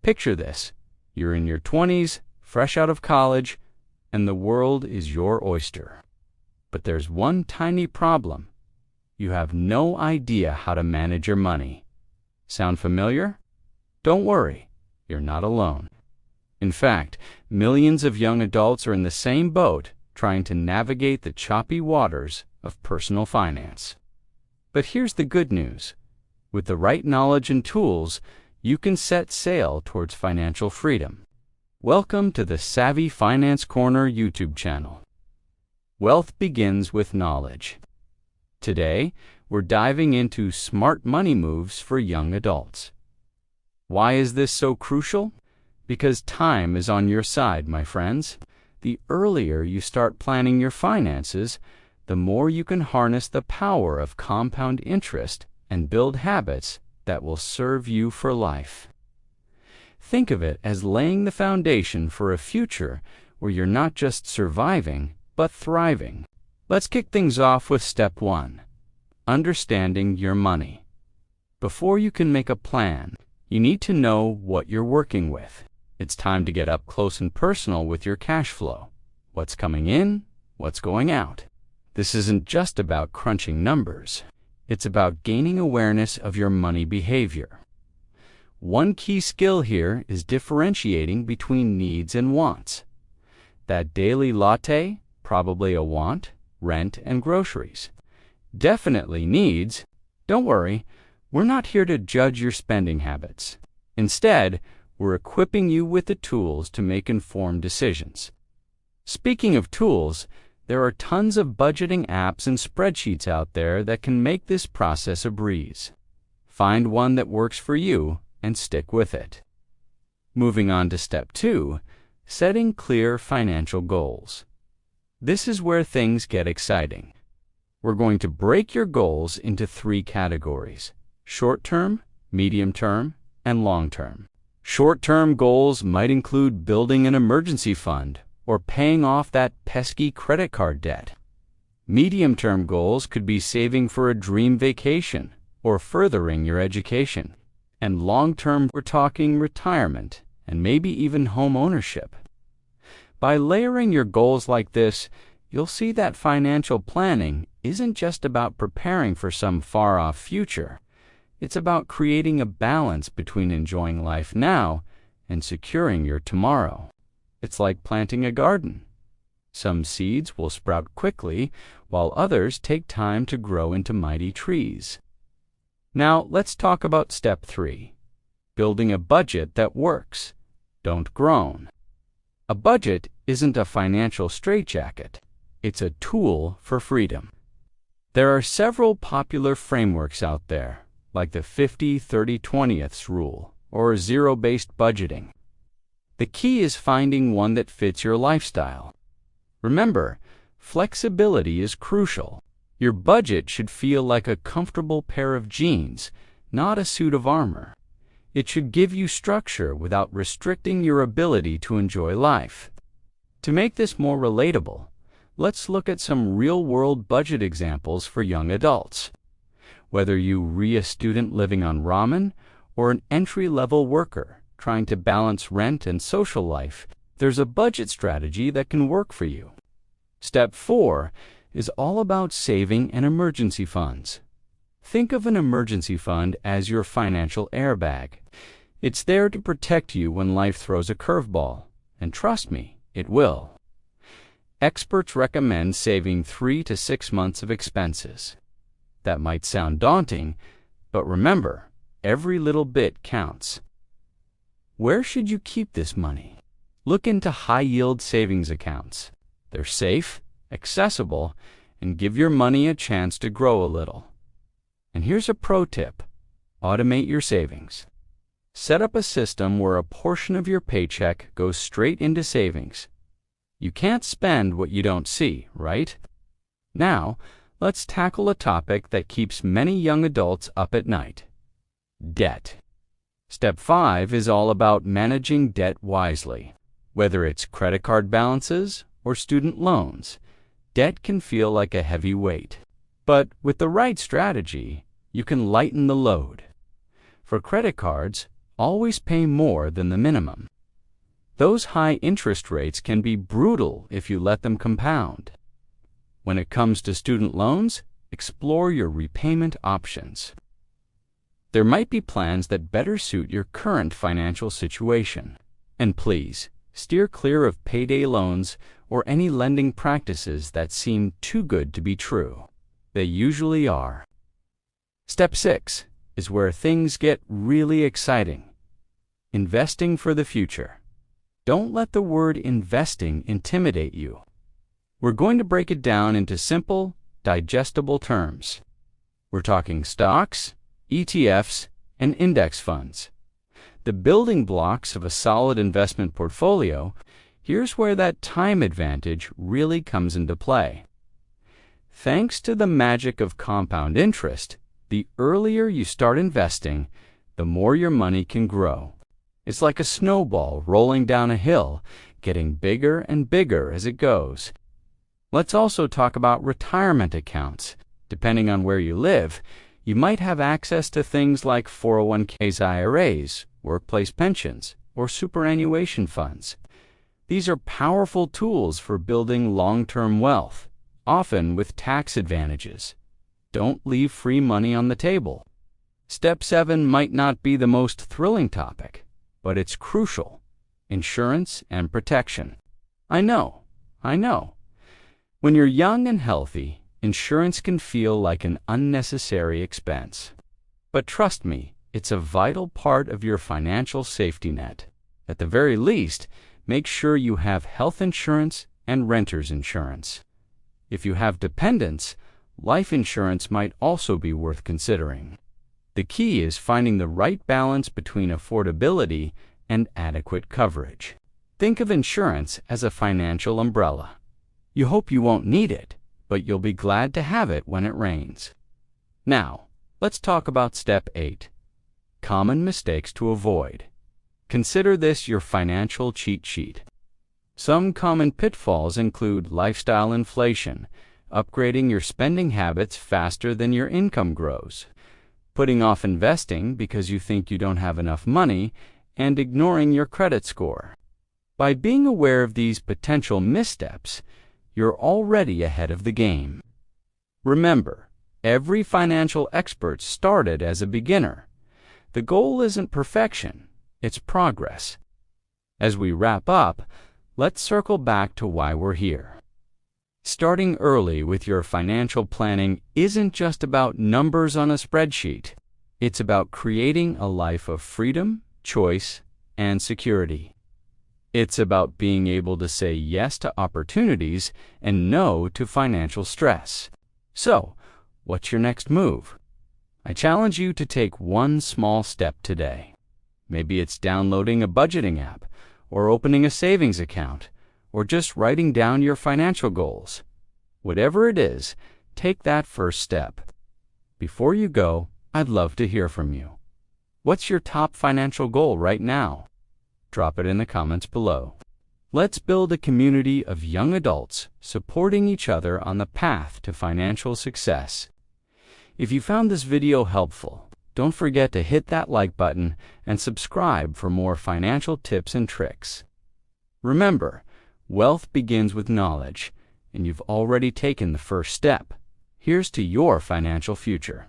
Picture this. You're in your 20s, fresh out of college, and the world is your oyster. But there's one tiny problem. You have no idea how to manage your money. Sound familiar? Don't worry, you're not alone. In fact, millions of young adults are in the same boat, trying to navigate the choppy waters of personal finance. But here's the good news. With the right knowledge and tools, you can set sail towards financial freedom. Welcome to the Savvy Finance Corner YouTube channel. Wealth begins with knowledge. Today, we're diving into smart money moves for young adults. Why is this so crucial? Because time is on your side, my friends. The earlier you start planning your finances, the more you can harness the power of compound interest and build habits that will serve you for life. Think of it as laying the foundation for a future where you're not just surviving, but thriving. Let's kick things off with step 1, understanding your money. Before you can make a plan, you need to know what you're working with. It's time to get up close and personal with your cash flow. What's coming in, what's going out. This isn't just about crunching numbers. It's about gaining awareness of your money behavior. One key skill here is differentiating between needs and wants. That daily latte, probably a want, rent, and groceries. Definitely needs. Don't worry, we're not here to judge your spending habits. Instead, we're equipping you with the tools to make informed decisions. Speaking of tools, there are tons of budgeting apps and spreadsheets out there that can make this process a breeze. Find one that works for you and stick with it. Moving on to step 2, setting clear financial goals. This is where things get exciting. We're going to break your goals into 3 categories: short-term, medium-term, and long-term. Short-term goals might include building an emergency fund or paying off that pesky credit card debt. Medium-term goals could be saving for a dream vacation or furthering your education. And long-term, we're talking retirement and maybe even home ownership. By layering your goals like this, you'll see that financial planning isn't just about preparing for some far-off future. It's about creating a balance between enjoying life now and securing your tomorrow. It's like planting a garden. Some seeds will sprout quickly, while others take time to grow into mighty trees. Now, let's talk about step 3, building a budget that works. Don't groan. A budget isn't a financial straitjacket. It's a tool for freedom. There are several popular frameworks out there, like the 50-30-20ths rule or zero-based budgeting. The key is finding one that fits your lifestyle. Remember, flexibility is crucial. Your budget should feel like a comfortable pair of jeans, not a suit of armor. It should give you structure without restricting your ability to enjoy life. To make this more relatable, let's look at some real-world budget examples for young adults. Whether you're a student living on ramen or an entry-level worker trying to balance rent and social life, there's a budget strategy that can work for you. Step 4 is all about saving and emergency funds. Think of an emergency fund as your financial airbag. It's there to protect you when life throws a curveball, and trust me, it will. Experts recommend saving 3 to 6 months of expenses. That might sound daunting, but remember, every little bit counts. Where should you keep this money? Look into high-yield savings accounts. They're safe, accessible, and give your money a chance to grow a little. And here's a pro tip. Automate your savings. Set up a system where a portion of your paycheck goes straight into savings. You can't spend what you don't see, right? Now, let's tackle a topic that keeps many young adults up at night: debt. Step 5 is all about managing debt wisely. Whether it's credit card balances or student loans, debt can feel like a heavy weight. But with the right strategy, you can lighten the load. For credit cards, always pay more than the minimum. Those high interest rates can be brutal if you let them compound. When it comes to student loans, explore your repayment options. There might be plans that better suit your current financial situation. And please, steer clear of payday loans or any lending practices that seem too good to be true. They usually are. Step 6 is where things get really exciting. Investing for the future. Don't let the word investing intimidate you. We're going to break it down into simple, digestible terms. We're talking stocks, ETFs, and index funds. The building blocks of a solid investment portfolio. Here's where that time advantage really comes into play. Thanks to the magic of compound interest, the earlier you start investing, the more your money can grow. It's like a snowball rolling down a hill, getting bigger and bigger as it goes. Let's also talk about retirement accounts. Depending on where you live, you might have access to things like 401ks, IRAs, workplace pensions, or superannuation funds. These are powerful tools for building long-term wealth, often with tax advantages. Don't leave free money on the table. Step 7 might not be the most thrilling topic, but it's crucial. Insurance and protection. I know. When you're young and healthy, insurance can feel like an unnecessary expense. But trust me, it's a vital part of your financial safety net. At the very least, make sure you have health insurance and renter's insurance. If you have dependents, life insurance might also be worth considering. The key is finding the right balance between affordability and adequate coverage. Think of insurance as a financial umbrella. You hope you won't need it, but you'll be glad to have it when it rains. Now, let's talk about Step 8. Common mistakes to avoid. Consider this your financial cheat sheet. Some common pitfalls include lifestyle inflation, upgrading your spending habits faster than your income grows, putting off investing because you think you don't have enough money, and ignoring your credit score. By being aware of these potential missteps, you're already ahead of the game. Remember, every financial expert started as a beginner. The goal isn't perfection, it's progress. As we wrap up, let's circle back to why we're here. Starting early with your financial planning isn't just about numbers on a spreadsheet. It's about creating a life of freedom, choice, and security. It's about being able to say yes to opportunities and no to financial stress. So, what's your next move? I challenge you to take one small step today. Maybe it's downloading a budgeting app, or opening a savings account, or just writing down your financial goals. Whatever it is, take that first step. Before you go, I'd love to hear from you. What's your top financial goal right now? Drop it in the comments below. Let's build a community of young adults supporting each other on the path to financial success. If you found this video helpful, don't forget to hit that like button and subscribe for more financial tips and tricks. Remember, wealth begins with knowledge, and you've already taken the first step. Here's to your financial future.